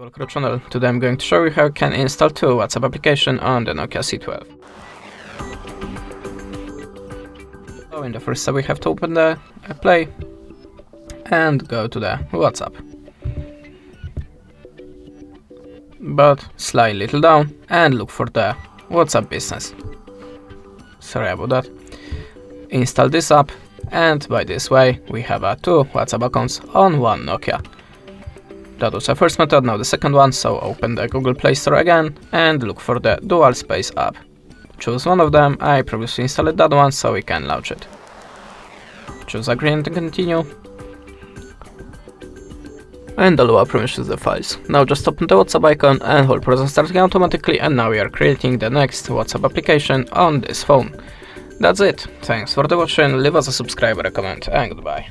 welcome to the channel. Today I'm going to show you how you can install two WhatsApp application on the Nokia C12. So in the first step we have to open the Play and go to the WhatsApp. But slide a little down and look for the WhatsApp Business. Sorry about that. Install this app, and by this way we have two WhatsApp accounts on one Nokia. That was the first method, now the second one, so open the Google Play Store again and look for the Dual Space app. Choose one of them, I previously installed that one, so we can launch it. Choose agree and continue. And allow permissions to the files. Now just open the WhatsApp icon and hold process starting automatically, and now we are creating the next WhatsApp application on this phone. That's it. Thanks for the watching, leave us a subscribe, a comment, and goodbye.